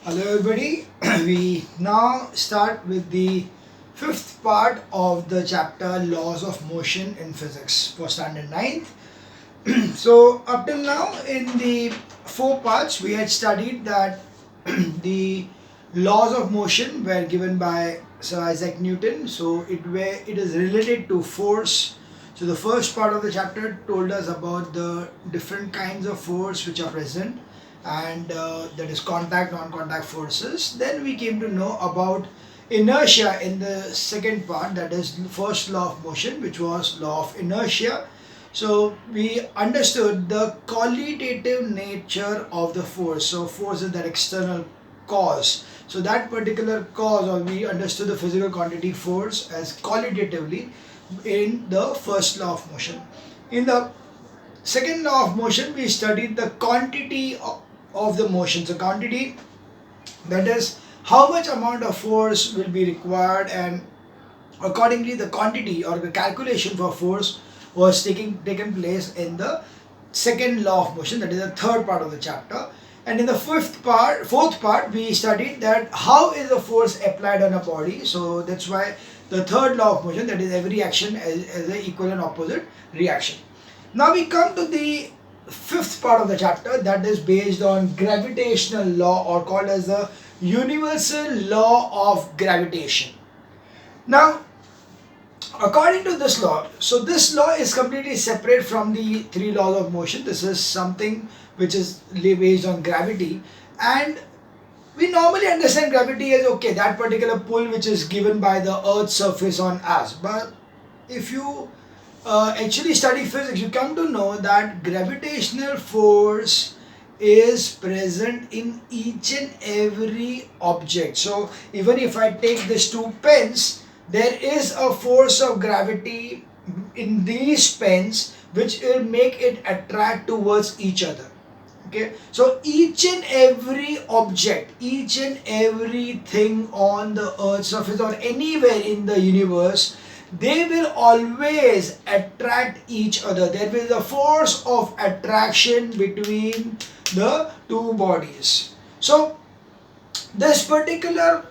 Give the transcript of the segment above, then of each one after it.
Hello everybody. We now start with the fifth part of the chapter Laws of Motion in Physics for standard ninth. So up till now in the four parts we had studied that the laws of motion were given by Sir Isaac Newton. So it is related to force. So the first part of the chapter told us about the different kinds of force which are present, and that is contact, non-contact forces. Then we came to know about inertia in the second part, that is first law of motion, which was law of inertia. So we understood the qualitative nature of the force. So force is that external cause. So that particular cause, or we understood the physical quantity force as qualitatively in the first law of motion. In the second law of motion, we studied the quantity of the motion. So quantity, that is how much amount of force will be required, and accordingly the quantity or the calculation for force was taken place in the second law of motion, that is the third part of the chapter. And in the fourth part, we studied that how is the force applied on a body. So that's why the third law of motion, that is every action as an equal and opposite reaction. Now we come to the fifth part of the chapter, that is based on gravitational law, or called as the universal law of gravitation. Now, according to this law, so this law is completely separate from the three laws of motion. This is something which is based on gravity, and we normally understand gravity as okay, that particular pull which is given by the earth's surface on us. But if you actually study physics, you come to know that gravitational force is present in each and every object. So even if I take these two pens, there is a force of gravity in these pens which will make it attract towards each other. Okay, so each and every object, each and everything on the earth's surface or anywhere in the universe, they will always attract each other. There is a force of attraction between the two bodies. So this particular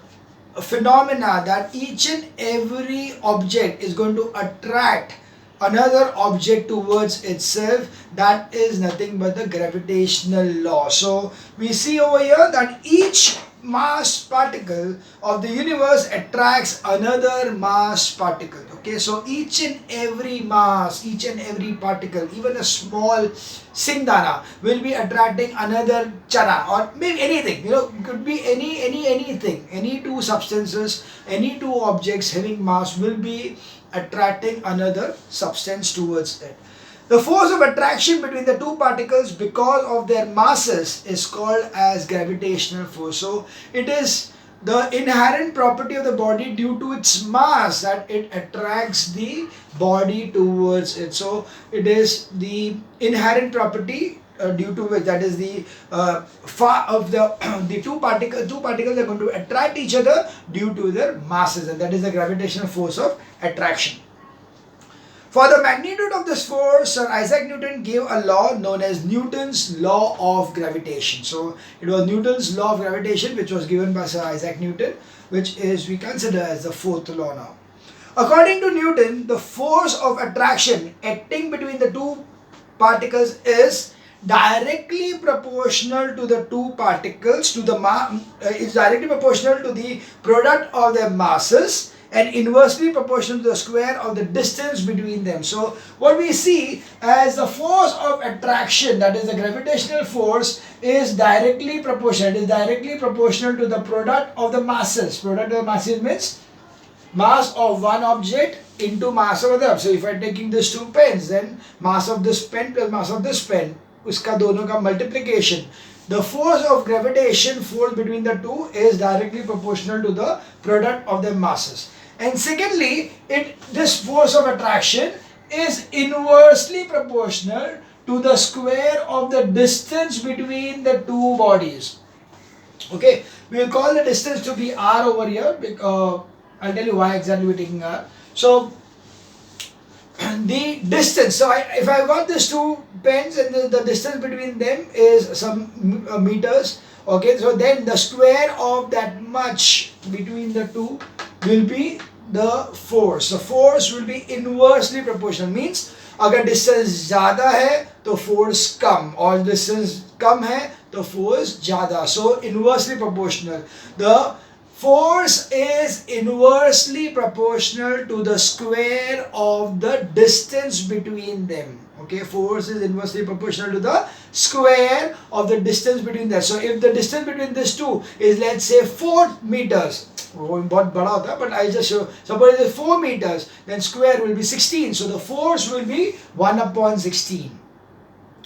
phenomena, that each and every object is going to attract another object towards itself, that is nothing but the gravitational law. So we see over here that each mass particle of the universe attracts another mass particle. Okay, so each and every mass, each and every particle, even a small singdana will be attracting another chana, or maybe anything, could be anything, any two substances, any two objects having mass will be attracting another substance towards it. The force of attraction between the two particles because of their masses is called as gravitational force. So it is the inherent property of the body due to its mass that it attracts the body towards it. So it is the inherent property due to which, that is the far of the the two particles are going to attract each other due to their masses, and that is the gravitational force of attraction. For the magnitude of this force, Sir Isaac Newton gave a law known as Newton's law of gravitation. So it was Newton's law of gravitation which was given by Sir Isaac Newton, which is we consider as the fourth law now. According to Newton, the force of attraction acting between the two particles is directly proportional to the two particles is directly proportional to the product of their masses, and inversely proportional to the square of the distance between them. So what we see as the force of attraction, that is the gravitational force, is directly proportional. It is directly proportional to the product of the masses. Product of the masses means mass of one object into mass of other. So if I am taking these two pens, then mass of this pen plus mass of this pen, uska dono ka multiplication. The force of gravitation force between the two is directly proportional to the product of their masses. And secondly, this force of attraction is inversely proportional to the square of the distance between the two bodies. Okay, we will call the distance to be r over here. I'll tell you why exactly we're taking r. So the distance, so if I've got these two pens and the distance between them is some meters, Okay, so then the square of that much between the two will be the force. The force will be inversely proportional, means अगर distance ज़्यादा है तो force कम, और distance कम है तो force ज़्यादा. So inversely proportional. The force is inversely proportional to the square of the distance between them. Okay, force is inversely proportional to the square of the distance between them. So if the distance between these two is, let's say, 4 meters, वो बहुत बड़ा होता है, but I just show, suppose it is 4 meters, then square will be 16. So the force will be 1 upon 16.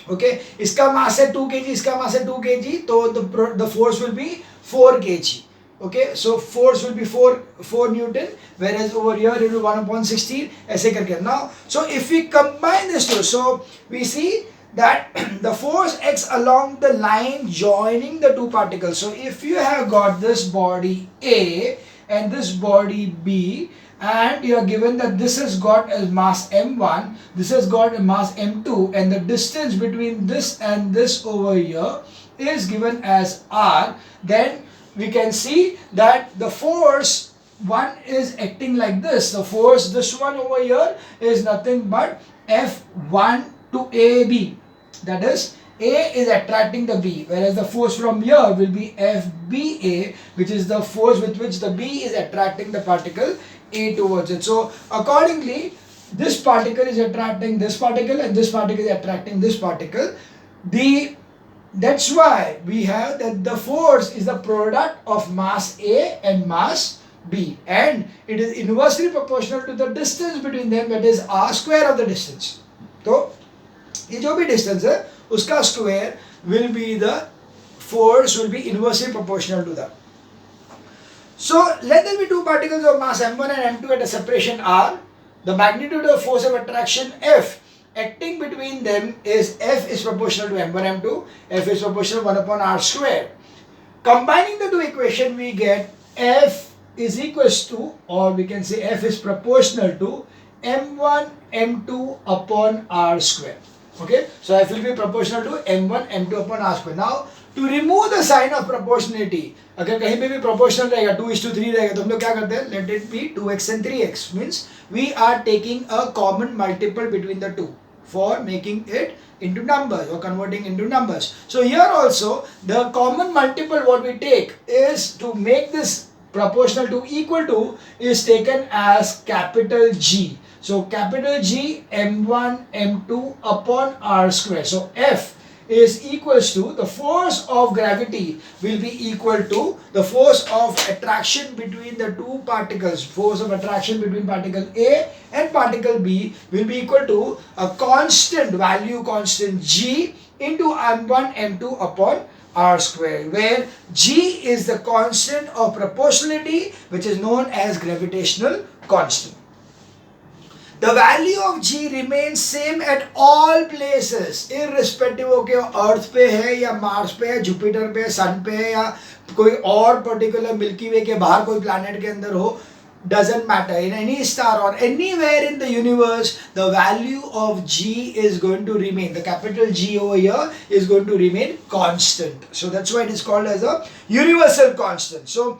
Okay, इसका mass है 2 kg, इसका mass है 2 kg, तो the force will be 4 kg. Okay, so force will be 4 Newton, whereas over here it will be 1 upon 16. ऐसे करके. Now, so if we combine this two, so we see that the force acts along the line joining the two particles. So if you have got this body A and this body B, and you are given that this has got a mass m1, this has got a mass m2, and the distance between this and this over here is given as r, then we can see that the force one is acting like this. The force, this one over here, is nothing but F1 to AB. That is, A is attracting the B, whereas the force from here will be FBA, which is the force with which the B is attracting the particle A towards it. So accordingly, this particle is attracting this particle, and this particle is attracting this particle. That's why we have that the force is the product of mass A and mass B, and it is inversely proportional to the distance between them, that is r square of the distance. So ये जो भी distance है उसका square will be the force will be inversely proportional to that. So let there be two particles of mass m1 and m2 at a separation r. The magnitude of force of attraction F acting between them is F is proportional to m1 m2, F is proportional 1 upon r square. Combining the two equations, we get F is equals to, or we can say F is proportional to m1 m2 upon r square. Okay, so F will be proportional to m1 m2 upon r square. Now to remove the sign of proportionality, अगर कहीं पे भी proportional रहेगा 2:3 रहेगा तो हम लोग क्या करते हैं, let it be 2x and 3x, means we are taking a common multiple between the two for making it into numbers or converting into numbers. So here also the common multiple what we take is to make this proportional to equal to is taken as capital G. So capital G m1 m2 upon r square. So F is equals to the force of gravity will be equal to the force of attraction between the two particles. Force of attraction between particle A and particle B will be equal to a constant value, constant G into m1 m2 upon r square, where G is the constant of proportionality, which is known as gravitational constant. The value of G remains same at all places, irrespective of कि अर्थ पे है या Mars पे है, Jupiter पे है, सन पे है, या कोई और पर्टिकुलर मिल्की वे के बाहर कोई प्लैनेट के अंदर हो, doesn't matter. In any star or anywhere in the universe, the value of G is going to remain. The capital G over here is going to remain constant. So that's why it is called as a universal constant. So,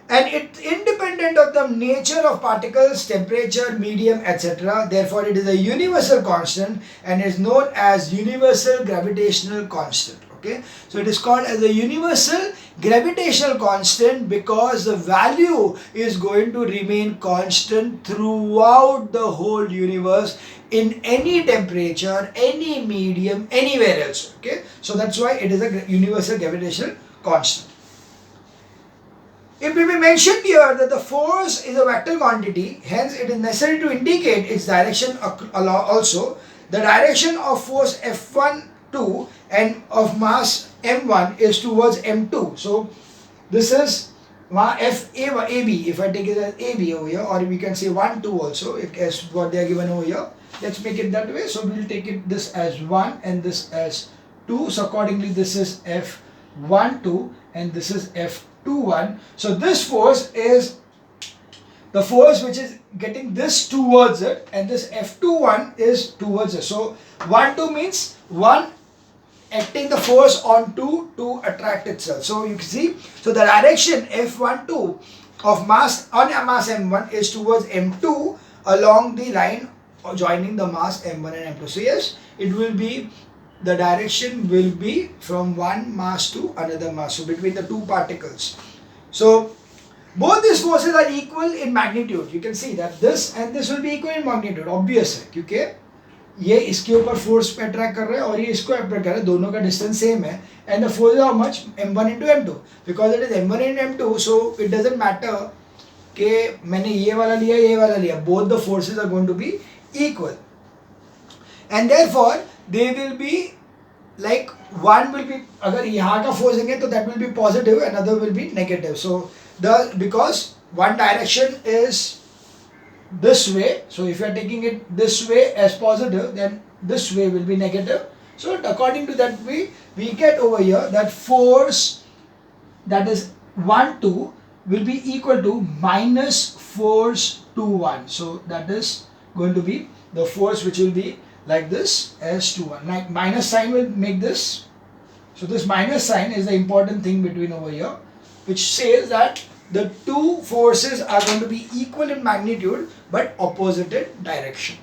and it's independent of the nature of particles, temperature, medium, etc. Therefore, it is a universal constant and is known as universal gravitational constant. Okay, so it is called as a universal gravitational constant because the value is going to remain constant throughout the whole universe in any temperature, any medium, anywhere else. Okay, so that's why it is a universal gravitational constant. It will be mentioned here that the force is a vector quantity, hence it is necessary to indicate its direction also. The direction of force F1, 2 and of mass M1 is towards M2. So this is FAB, if I take it as AB over here, or we can say 1, 2 also, as what they are given over here. Let's make it that way. So we will take it this as 1 and this as 2. So accordingly this is F1, 2 and this is F2, 1. So this force is the force which is getting this towards it, and this F2, 1 is towards it. So 1, 2 means 1 acting the force on 2 to attract itself. So you can see, so the direction F12 of mass on a mass m1 is towards m2 along the line joining the mass m1 and m2. So yes, it will be, the direction will be from one mass to another mass, so between the two particles. So both these forces are equal in magnitude. You can see that this and this will be equal in magnitude. Obvious है, क्योंकि ये इसके ऊपर force पे attract कर रहा है और ये इसको अट्रैक्ट कर रहा है, दोनों का डिस्टेंस सेम है. And the force is how much, m1 into m2, because it is m1 into m2, so it doesn't matter कि मैंने ये वाला लिया ये वाला लिया, both the forces are going to be equal and therefore they will be like one will be, अगर यहाँ का फोर्स देंगे तो that will be positive and other will be negative. So the, because one direction is this way, so if you are taking it this way as positive, then this way will be negative. So according to that we get over here that force that is 1 2 will be equal to minus force 2 1. So that is going to be the force which will be like this as 2 1. Like minus sign will make this, so this minus sign is the important thing between over here, which says that the two forces are going to be equal in magnitude but opposite in direction.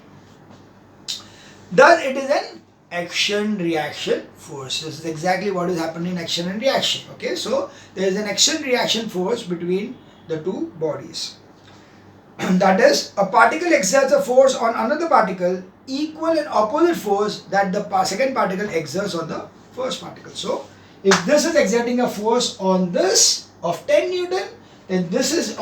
Thus it is an action reaction force. This is exactly what is happening in action and reaction. Okay, so there is an action reaction force between the two bodies. That is, a particle exerts a force on another particle equal and opposite force that the second particle exerts on the first particle. So if this is exerting a force on this of 10 Newton, then this is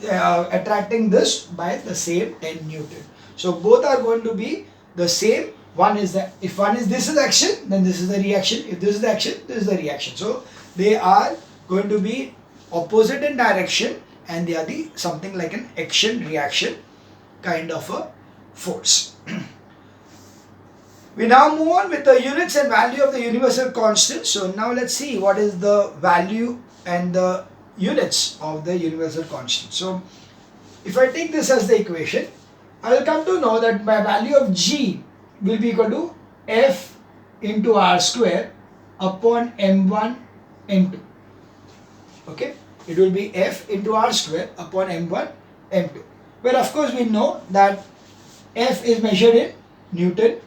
attracting this by the same 10 Newton. So both are going to be the same. One is the, if one is, this is action, then this is the reaction. If this is the action, this is the reaction. So they are going to be opposite in direction and they are the something like an action reaction kind of a force. We now move on with the units and value of the universal constant. So now let's see what is the value and the units of the universal constant. So if I take this as the equation, I will come to know that my value of G will be equal to F into R square upon M1 M2. Okay, it will be F into R square upon M1 M2, where of course we know that F is measured in Newton,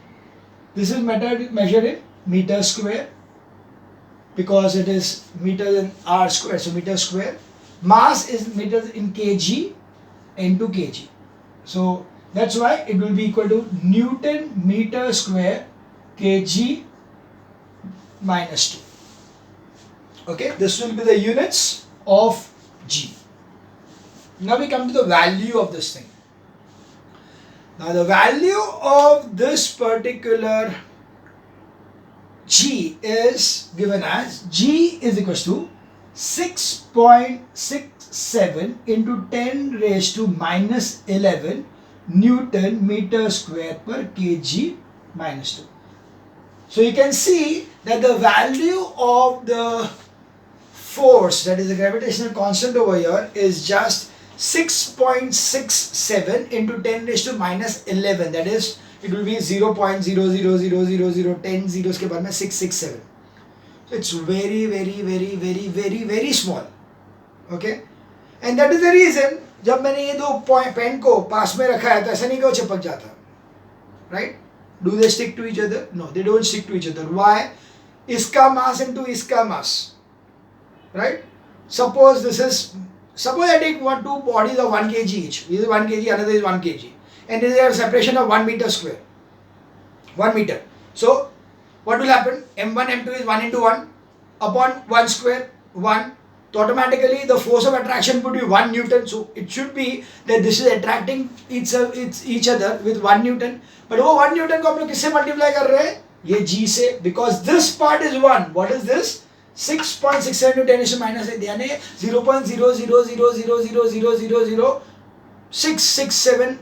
this is measured in meter square, because it is meters in R square, so meter square. Mass is meters in kg into kg. So that's why it will be equal to Newton meter square kg minus 2. Okay, this will be the units of G. Now we come to the value of this thing. Now the value of this particular G is given as G is equals to 6.67 into 10 raised to minus 11 Newton meter square per kg minus 2. So you can see that the value of the force, that is the gravitational constant over here, is just 6.67 into 10 raised to minus 11. That is, it will be 0.00000010 zeros के बाद में 667. So it's very very very very very very small. Okay, and that is the reason जब मैंने ये दो pen को पास में रखा है तो ऐसा नहीं कि वो चिपक जाता, right? Do they stick to each other? No, they don't stick to each other. Why? इसका mass into इसका mass, right? Suppose this is, suppose I take two bodies of 1 kg each. This is 1 kg, another is 1 kg. And there is a separation of 1 meter square. 1 meter. So what will happen? M1, M2 is 1 into 1 upon 1 square, 1. So automatically the force of attraction would be 1 Newton. So it should be that this is attracting each other with 1 Newton. But वो 1 Newton को हम लोग किससे multiply कर रहे हैं? ये G से, because this part is 1. What is this? 6.67 to 10 to minus 8, यानी 0.00000000667,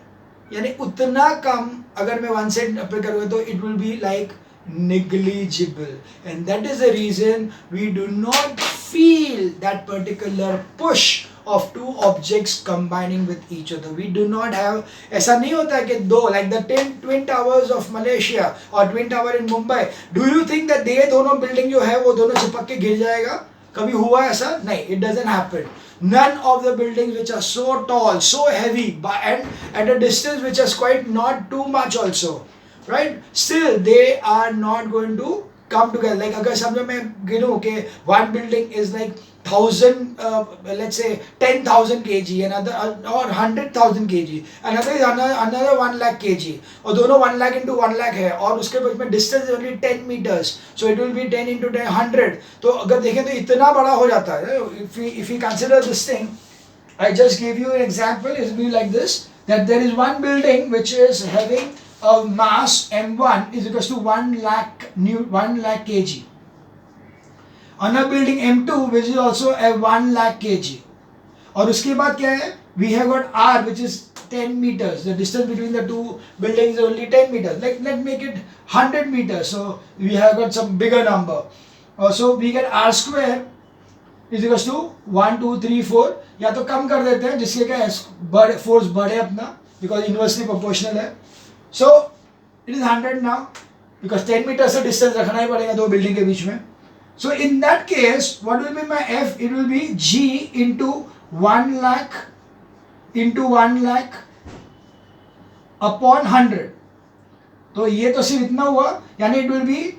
यानी उतना कम अगर मैं 1 से अप्लाई करूँगा तो it will be like negligible, and that is the reason we do not feel that particular push of two objects combining with each other. We do not have, ऐसा नहीं होता है कि दो, like the twin towers of Malaysia or twin tower in Mumbai, do you think that ये दोनों building जो है वो दोनों चिपक के गिर जाएगा? कभी हुआ ऐसा? नहीं, it doesn't happen. None of the buildings which are so tall, so heavy, and at a distance which is quite not too much also, right? Still they are not going to come together. Like अगर समझो मैं गिनूँ कि one building is like 1000, let's say 10,000 kg, another or 100,000 kg, another is another 1 lakh kg, और दोनों 1 lakh into 1 lakh है, और उसके बीच में distance is only 10 meters, so it will be 10 into 10 100. तो अगर देखें तो इतना बड़ा हो जाता है. If we consider this thing, I just gave you an example. It will be like this, that there is one building which is having a mass m1 is equals to 1 lakh kg. Another building m2 which is also a 1 lakh kg. और उसके बाद क्या है? We have got r which is 10 meters. The distance between the two buildings is only 10 meters. Like let's make it 100 meters. So we have got some bigger number. So we get r square is equals to 1 2 3 4. या तो कम कर देते हैं जिससे क्या force बढ़े अपना, because inversely proportional है. So it is 100 now because 10 meters से distance रखना ही पड़ेगा दो बिल्डिंग के बीच में. So in that case, what will be my F? It will be G into 1 lakh into 1 lakh upon 100. तो ये तो सिर्फ इतना हुआ, यानी it will be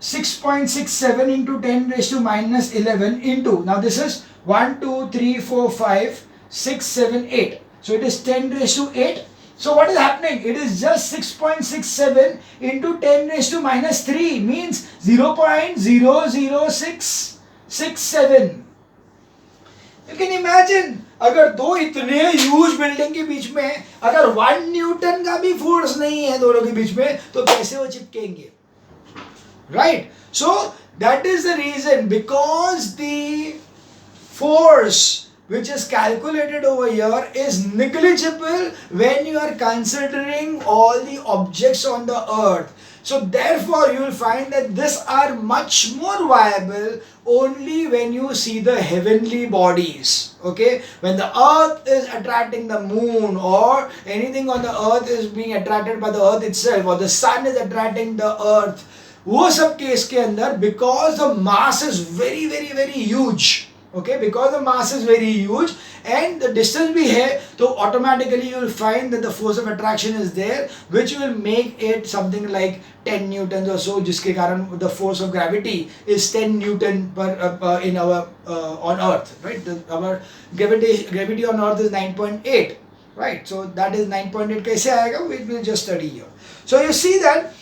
6.67 into 10 raised to minus 11 into, now this is 1 2 3 4 5 6 7 8. So it is 10 raised to 8. So what is happening? It is just 6.67 into 10 raised to minus 3, means 0.00667. You can imagine, अगर दो इतने huge building के बीच में अगर 1 Newton का भी force नहीं है दोनों के बीच में, तो कैसे वो चिपकेंगे? Right? So that is the reason, because the force which is calculated over here is negligible when you are considering all the objects on the earth. So therefore you will find that these are much more viable only when you see the heavenly bodies. Okay, when the earth is attracting the moon, or anything on the earth is being attracted by the earth itself, or the sun is attracting the earth, वो सब case के अंदर, because the mass is very very very huge. Okay, because the mass is very huge and the distance भी है, तो automatically you will find that the force of attraction is there, which will make it something like 10 newtons or so, जिसके कारण the force of gravity is 10 newton per in our on earth, right? Our gravity on earth is 9.8, right? So that is 9.8 कैसे आएगा? We will just study here. So you see that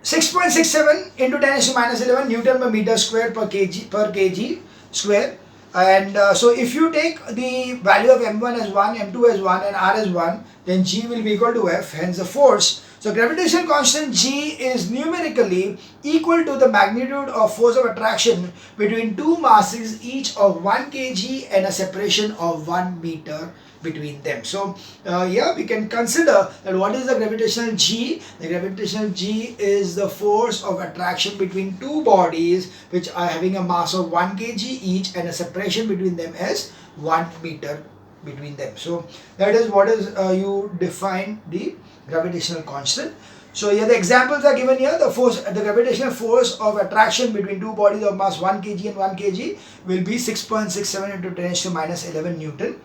6.67 into 10 raised to minus 11 Newton per meter square per kg square. And so if you take the value of m1 as 1, m2 as 1 and r as 1, then g will be equal to F, hence the force. So gravitational constant G is numerically equal to the magnitude of force of attraction between two masses each of 1 kg and a separation of 1 meter between them. So yeah, we can consider that what is the gravitational G? The gravitational G is the force of attraction between two bodies which are having a mass of 1 kg each and a separation between them as 1 meter between them. So that is what is you define the gravitational constant. So here the examples are given here. The gravitational force of attraction between two bodies of mass 1 kg and 1 kg will be 6.67 into 10 raised to minus 11 Newton.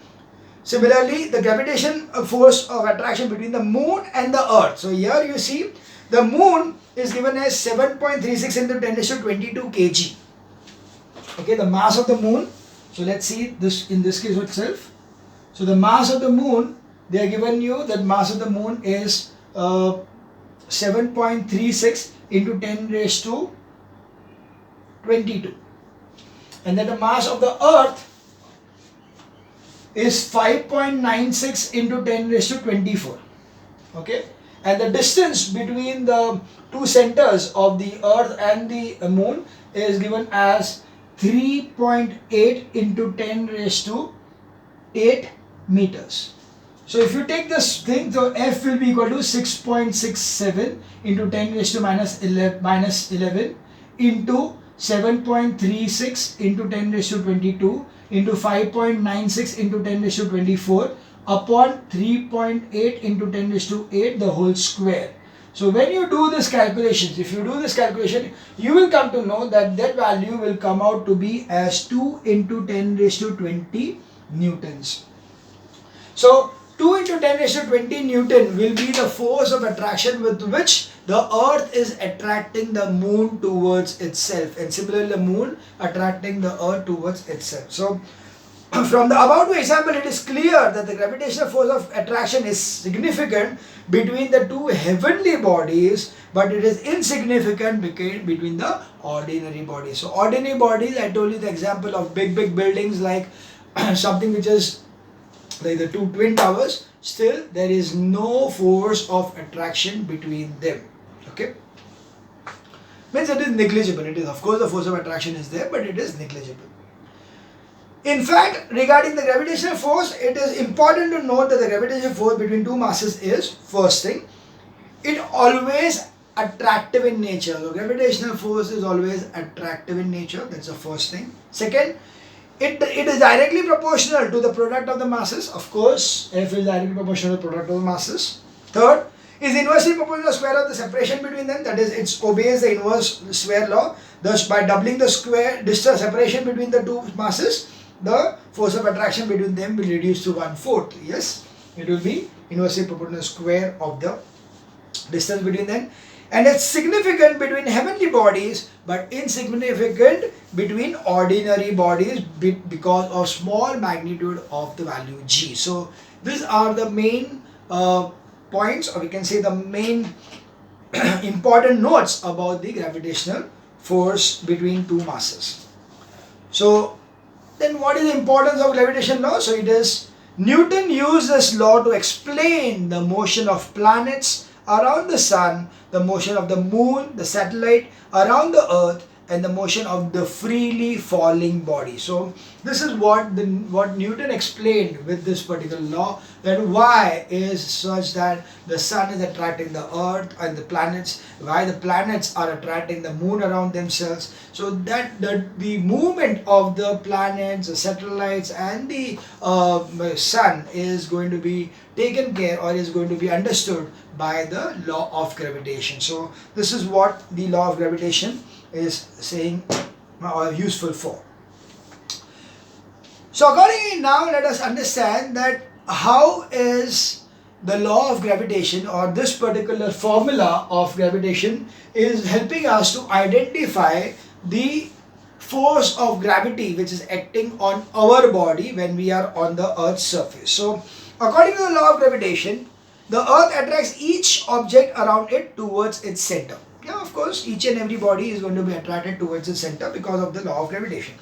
Similarly, the gravitational force of attraction between the moon and the earth. So here you see the moon is given as 7.36 into 10 raised to 22 kg. Okay, the mass of the moon. So let's see this in this case itself. So the mass of the moon, they are given you that mass of the moon is 7.36 into 10 raised to 22. And then the mass of the earth is 5.96 into 10 raised to 24. Okay, and the distance between the two centers of the earth and the moon is given as 3.8 into 10 raised to 8 meters. So if you take this thing, so F will be equal to 6.67 into 10 raised to minus 11 into 7.36 into 10 raised to 22 into 5.96 into 10 raised to 24 upon 3.8 into 10 raised to 8 the whole square. So when you do this calculations, if you do this calculation, you will come to know that that value will come out to be as 2 into 10 raised to 20 newtons. So 2 into 10 raised to 20 Newton will be the force of attraction with which the earth is attracting the moon towards itself, and similarly the moon attracting the earth towards itself. So from the above example, it is clear that the gravitational force of attraction is significant between the two heavenly bodies, but it is insignificant between the ordinary bodies. So ordinary bodies, I told you the example of big buildings like something which is like the two twin towers, still there is no force of attraction between them. Okay, means it is negligible. It is, of course, the force of attraction is there, but it is negligible. In fact, regarding the gravitational force, it is important to note that the gravitational force between two masses is, first thing, it always attractive in nature. So gravitational force is always attractive in nature. That's the first thing. Second, it is directly proportional to the product of the masses. Of course, F is directly proportional to the product of the masses. Third, is inversely proportional to the square of the separation between them. That is, it obeys the inverse square law. Thus, by doubling the square distance separation between the two masses, the force of attraction between them will reduce to 1/4. Yes, it will be inversely proportional to the square of the distance between them. And it's significant between heavenly bodies, but insignificant between ordinary bodies because of small magnitude of the value g. So these are the main points, or we can say the main important notes about the gravitational force between two masses. So then what is the importance of gravitational law? So it is, Newton used this law to explain the motion of planets around the sun, the motion of the moon, the satellite around the earth, and the motion of the freely falling body. So this is what Newton explained with this particular law, that why is such that the sun is attracting the earth and the planets, why the planets are attracting the moon around themselves, so that the movement of the planets, the satellites, and the sun is going to be taken care, or is going to be understood by the law of gravitation. So this is what the law of gravitation is saying or useful for. So accordingly, now let us understand that how is the law of gravitation, or this particular formula of gravitation, is helping us to identify the force of gravity which is acting on our body when we are on the earth's surface. So according to the law of gravitation, the earth attracts each object around it towards its center. Yeah, of course, each and every body is going to be attracted towards its center because of the law of gravitation.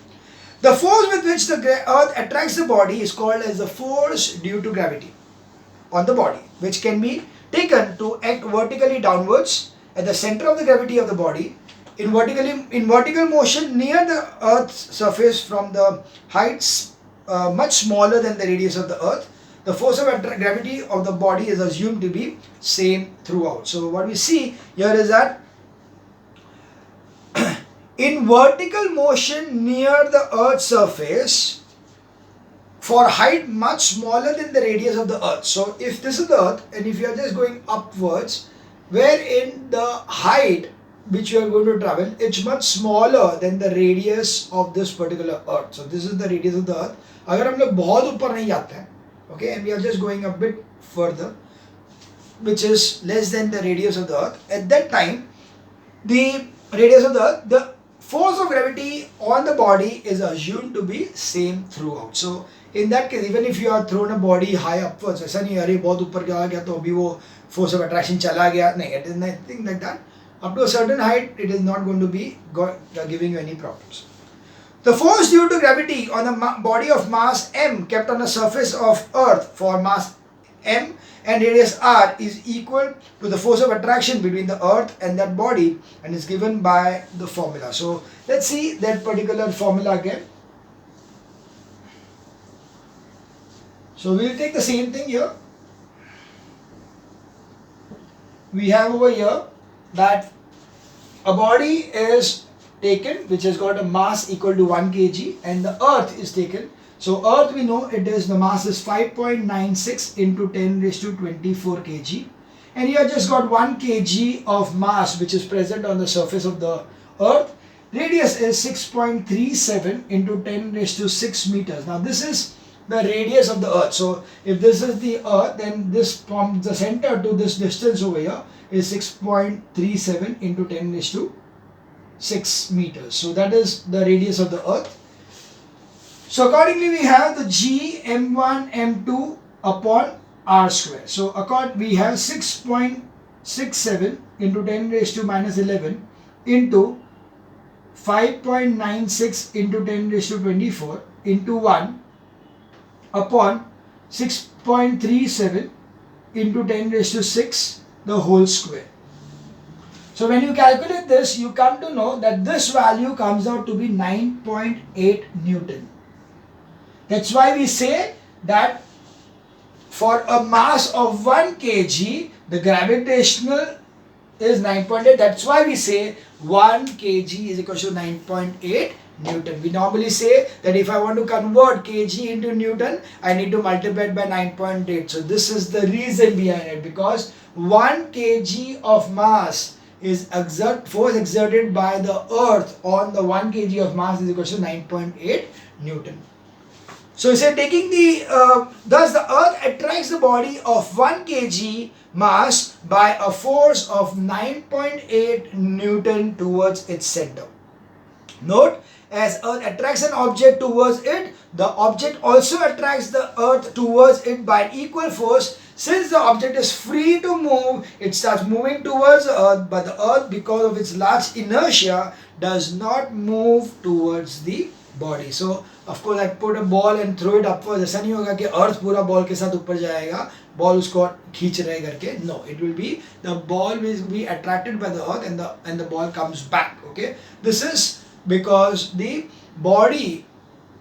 The force with which the earth attracts the body is called as the force due to gravity on the body, which can be taken to act vertically downwards at the center of the gravity of the body, in vertical motion near the earth's surface from the heights much smaller than the radius of the earth. The force of gravity of the body is assumed to be same throughout. So what we see here is that in vertical motion near the earth's surface for height much smaller than the radius of the earth. So if this is the earth, and if you are just going upwards, wherein the height which you are going to travel, it's much smaller than the radius of this particular earth. So this is the radius of the earth. अगर हम लोग बहुत ऊपर नहीं जाते हैं, okay, and we are just going a bit further, which is less than the radius of the earth, at that time the radius of the earth, the force of gravity on the body is assumed to be same throughout. So in that case, even if you are thrown a body high upwards, ऐसा नहीं अरे बहुत ऊपर गया तो अभी वो force of attraction चला गया, नहीं, it is nothing like that. Up to a certain height, it is not going to be giving you any problems. The force due to gravity on a body of mass m kept on the surface of earth for mass m and radius r is equal to the force of attraction between the earth and that body, and is given by the formula. So let's see that particular formula again. So we'll take the same thing here. We have over here that a body is taken which has got a mass equal to 1 kg, and the earth is taken. So earth, we know it is, the mass is 5.96 into 10 raised to 24 kg, and you have just got 1 kg of mass which is present on the surface of the earth. Radius is 6.37 into 10 raised to 6 meters. Now this is the radius of the earth. So if this is the earth, then this from the center to this distance over here is 6.37 into 10 raised to 6 meters. So that is the radius of the earth. So accordingly we have the G m1 m2 upon r square. So we have 6.67 into 10 raised to minus 11 into 5.96 into 10 raised to 24 into 1 upon 6.37 into 10 raised to 6 the whole square. So when you calculate this, you come to know that this value comes out to be 9.8 Newton. That's why we say that for a mass of 1 kg, the gravitational is 9.8. That's why we say 1 kg is equal to 9.8 Newton. We normally say that if I want to convert kg into Newton, I need to multiply it by 9.8. So this is the reason behind it, because 1 kg of mass is force exerted by the earth on the 1 kg of mass is equal to 9.8 Newton. So we say taking thus the earth attracts the body of 1 kg mass by a force of 9.8 Newton towards its center. Note, as earth attracts an object towards it, the object also attracts the earth towards it by an equal force. Since the object is free to move, it starts moving towards the earth, but the earth, because of its large inertia, does not move towards the body. So of course I put a ball and throw it upwards. ऐसा नहीं होगा कि earth पूरा ball के साथ ऊपर जाएगा, ball उसको खींच रहे करके. No, it will be the ball will be attracted by the earth and the ball comes back. Okay, this is because the body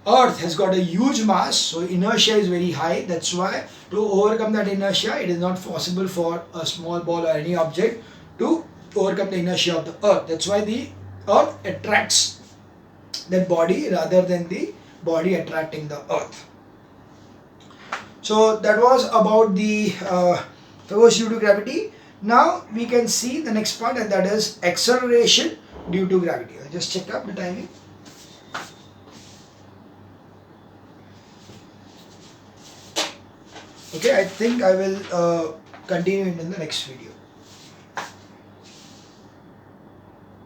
earth has got a huge mass, so inertia is very high. That's why to overcome that inertia, it is not possible for a small ball or any object to overcome the inertia of the earth. That's why the earth attracts that body rather than the body attracting the earth. So that was about the force due to gravity. Now we can see the next part, and that is acceleration due to gravity. I'll just check up the timing. Okay, I think I will continue in the next video.